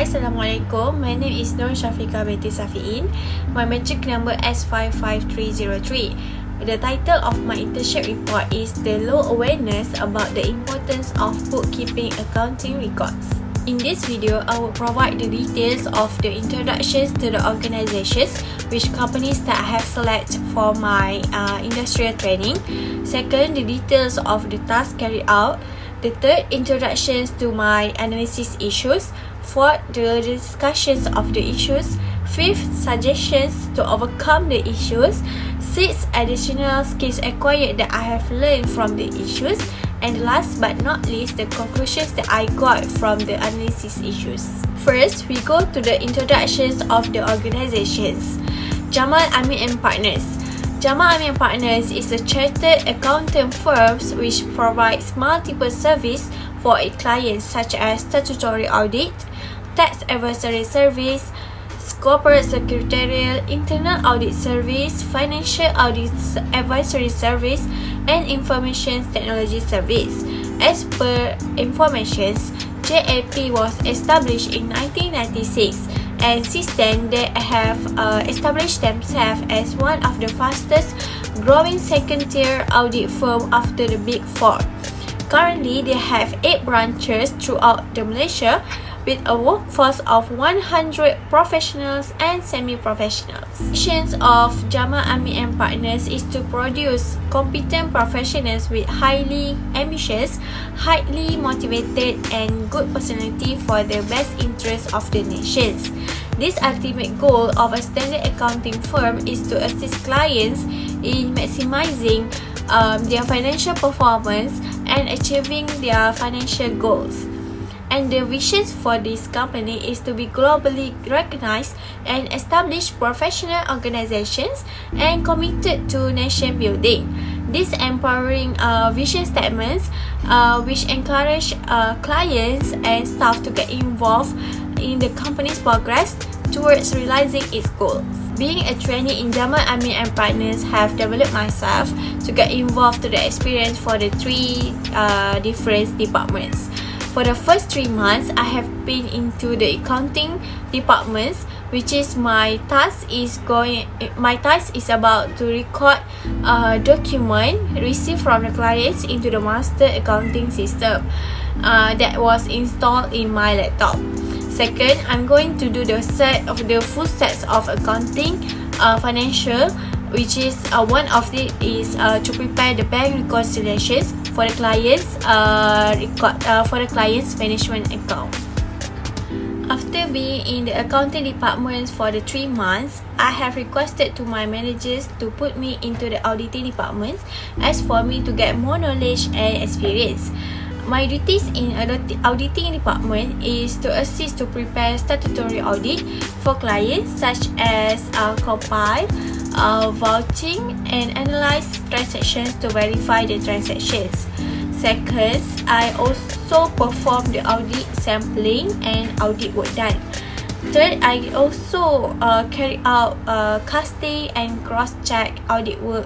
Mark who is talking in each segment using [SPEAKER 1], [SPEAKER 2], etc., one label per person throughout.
[SPEAKER 1] Hi, Assalamualaikum. My name is Nur Syafiqah binti Safiin. My matric number S55303. The title of my internship report is The Low Awareness About the Importance of Bookkeeping Accounting Records. In this video, I will provide the details of the introductions to the organizations which companies that I have selected for my industrial training. Second, the details of the task carried out. The third, introductions to my analysis issues. Fourth, the discussions of the issues. Fifth, suggestions to overcome the issues. Sixth, additional skills acquired that I have learned from the issues. And last but not least, the conclusions that I got from the analysis issues. First, we go to the introductions of the organizations. Jamal Amin and Partners. Jamal Amin and Partners is a chartered accountant firm which provides multiple services for its clients such as statutory audit, tax advisory service, corporate secretarial, internal audit service, financial audit advisory service, and information technology service. As per information, JAP was established in 1996, and since then they have established themselves as one of the fastest growing second-tier audit firm after the Big Four. Currently, they have 8 branches throughout Malaysia, with a workforce of 100 professionals and semi-professionals. The mission of Jamal Amin and Partners is to produce competent professionals with highly ambitious, highly motivated, and good personality for the best interest of the nations. This ultimate goal of a standard accounting firm is to assist clients in maximizing their financial performance and achieving their financial goals. And the vision for this company is to be globally recognized and establish professional organizations and committed to nation building. These empowering vision statements which encourage clients and staff to get involved in the company's progress towards realizing its goals. Being a trainee in Jamal Amin and Partners have developed myself to get involved to the experience for the 3 different departments. For the first 3 months, I have been into the accounting departments, which is my task is about to record a document received from the clients into the master accounting system that was installed in my laptop. Second, I'm going to do the full sets of accounting financial, which is one of it is to prepare the bank reconciliations for the client's management account. After being in the accounting department for the 3 months, I have requested to my managers to put me into the auditing department as for me to get more knowledge and experience. My duties in auditing department is to assist to prepare statutory audit for clients such as compile, vouching, and analyze transactions to verify the transactions. Second, I also perform the audit sampling and audit work done. Third, I also carry out casting and cross-check audit work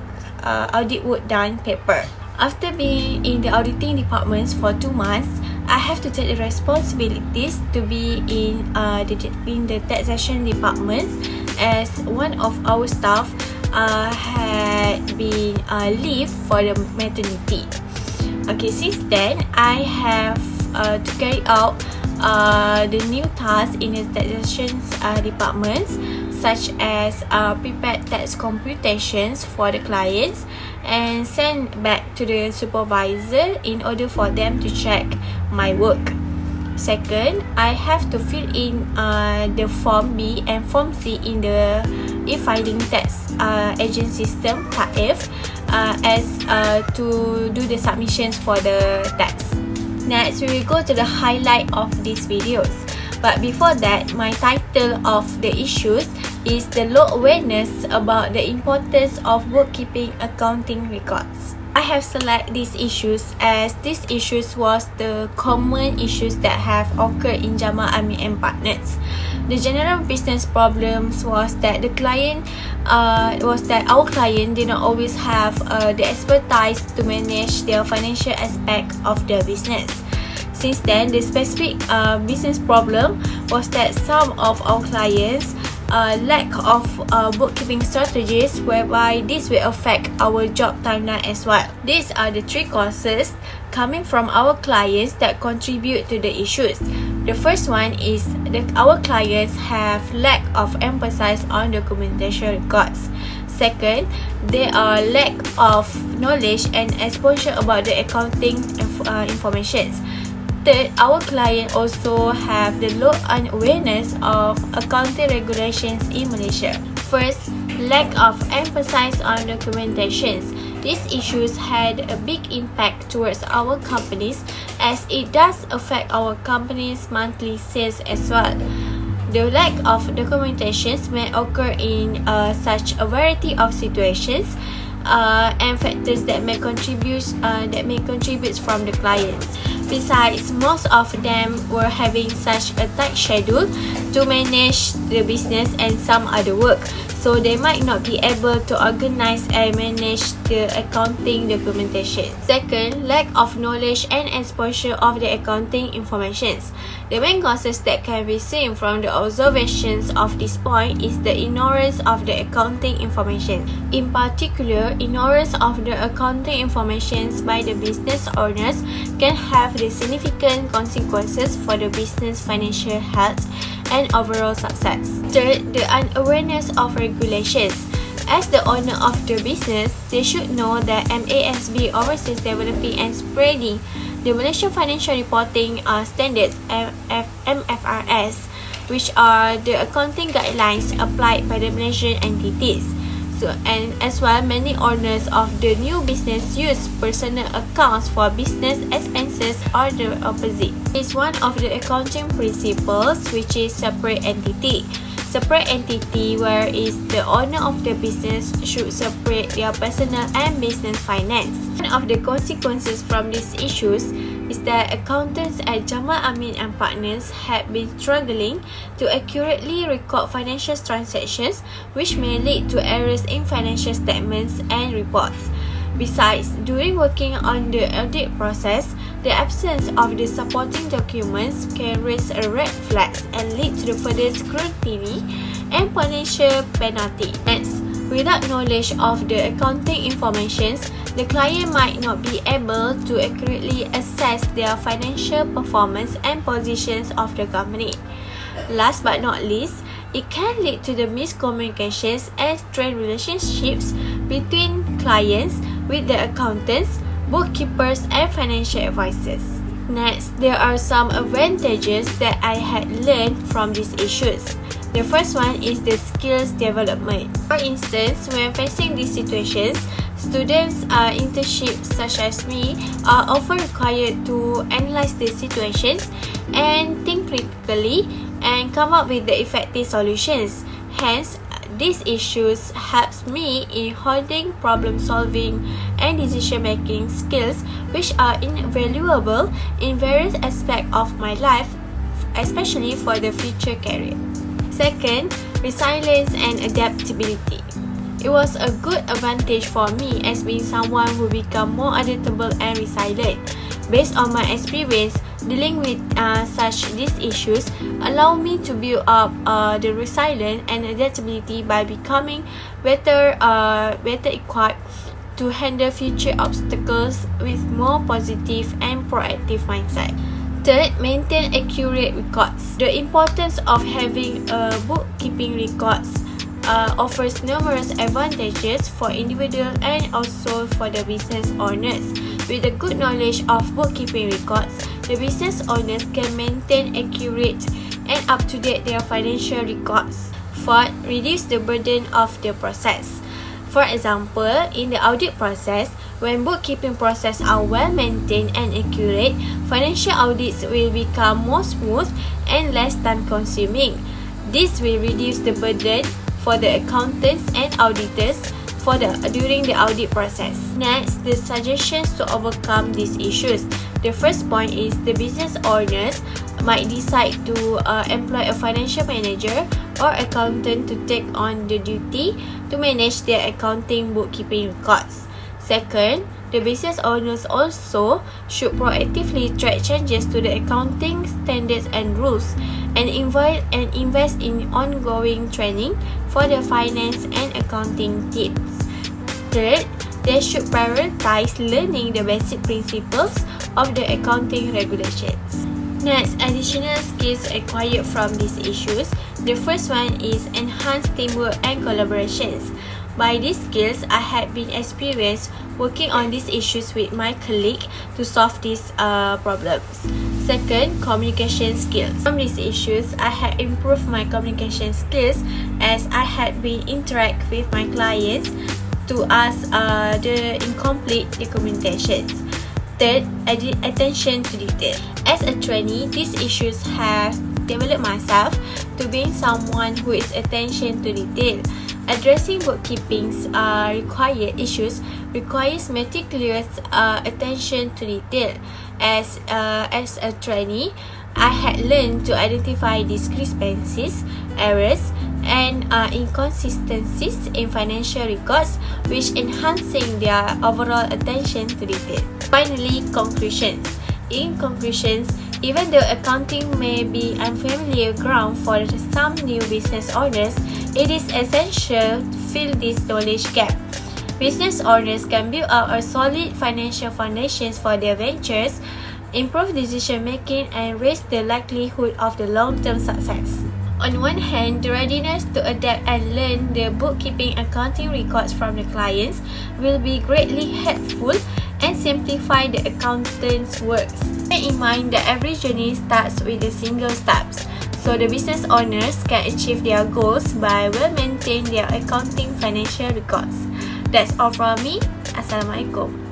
[SPEAKER 1] done paper. After being in the auditing departments for 2 months, I have to take the responsibilities to be in the taxation department, as one of our staff had been leave for the maternity. Okay, since then I have to carry out the new tasks in the taxation departments, such as prepare tax computations for the clients and send back to the supervisor in order for them to check my work. Second, I have to fill in the Form B and Form C in the e-filing tax agent system, TAF, as to do the submissions for the tax. Next, we will go to the highlight of these videos. But before that, my title of the issues is The Low Awareness About the Importance of Bookkeeping Accounting Records. I have selected these issues as these issues was the common issues that have occurred in Jamal Amin and Partners. The general business problems was that our client did not always have the expertise to manage their financial aspect of the business. Since then, the specific business problem was that some of our clients lack of bookkeeping strategies, whereby this will affect our job timeline as well. These are the three causes coming from our clients that contribute to the issues. The first one is that our clients have lack of emphasis on documentation records. Second, there are lack of knowledge and exposure about the accounting information. Third, our client also have the low awareness of accounting regulations in Malaysia. First, lack of emphasis on documentations. These issues had a big impact towards our companies, as it does affect our company's monthly sales as well. The lack of documentations may occur in such a variety of situations and factors that may contribute from the clients. Besides, most of them were having such a tight schedule to manage the business and some other work, so they might not be able to organize and manage the accounting documentation. Second, lack of knowledge and exposure of the accounting informations. The main causes that can be seen from the observations of this point is the ignorance of the accounting information. In particular, ignorance of the accounting informations by the business owners can have the significant consequences for the business financial health and overall success. Third, the unawareness of regulations. As the owner of the business, they should know that MASB oversees developing and spreading the Malaysian Financial Reporting Standards MFRS, which are the accounting guidelines applied by the Malaysian entities. And as well, many owners of the new business use personal accounts for business expenses or the opposite. It's one of the accounting principles, which is separate entity. Separate entity, where is the owner of the business should separate their personal and business finance. One of the consequences from these issues is that accountants at Jamal Amin and Partners had been struggling to accurately record financial transactions, which may lead to errors in financial statements and reports. Besides, during working on the audit process, the absence of the supporting documents can raise a red flags and lead to the further scrutiny and potential penalty. Next, without knowledge of the accounting informations, the client might not be able to accurately assess their financial performance and positions of the company. Last but not least, it can lead to the miscommunications and strained relationships between clients with the accountants, bookkeepers, and financial advisors. Next, there are some advantages that I had learned from these issues. The first one is the skills development. For instance, when facing these situations, students internships such as me are often required to analyze the situations and think critically and come up with the effective solutions. Hence, these issues helps me in holding problem solving and decision making skills, which are invaluable in various aspects of my life, especially for the future career. Second, resilience and adaptability. It was a good advantage for me as being someone who become more adaptable and resilient. Based on my experience, dealing with such these issues allow me to build up the resilience and adaptability by becoming better equipped to handle future obstacles with more positive and proactive mindset. Third, maintain accurate records. The importance of having bookkeeping records offers numerous advantages for individuals and also for the business owners. With a good knowledge of bookkeeping records, the business owners can maintain accurate and up-to-date their financial records. Fourth, reduce the burden of the process. For example, in the audit process, when bookkeeping process are well maintained and accurate, financial audits will become more smooth and less time-consuming. This will reduce the burden for the accountants and auditors during the audit process. Next, the suggestions to overcome these issues. The first point is the business owners might decide to employ a financial manager or accountant to take on the duty to manage their accounting bookkeeping records. Second, The business owners also should proactively track changes to the accounting standards and rules and invest in ongoing training for the finance and accounting teams. Third, they should prioritize learning the basic principles of the accounting regulations. Next, additional skills acquired from these issues. The first one is enhanced teamwork and collaborations. By these skills, I had been experienced working on these issues with my colleague to solve these problems. Second, communication skills. From these issues, I had improved my communication skills as I had been interact with my clients to ask the incomplete documentations. Third, attention to detail. As a trainee, these issues have developed myself to being someone who is attention to detail. Addressing bookkeeping's required issues requires meticulous attention to detail. As a trainee, I had learned to identify discrepancies, errors, and inconsistencies in financial records, which enhancing their overall attention to detail. Finally, conclusions. In conclusions, even though accounting may be unfamiliar ground for some new business owners, it is essential to fill this knowledge gap. Business owners can build up a solid financial foundations for their ventures, improve decision making, and raise the likelihood of the long-term success. On one hand, the readiness to adapt and learn the bookkeeping accounting records from the clients will be greatly helpful and simplify the accountant's works. Bear in mind that every journey starts with a single steps, so the business owners can achieve their goals by well maintaining their accounting financial records. That's all from me. Assalamualaikum.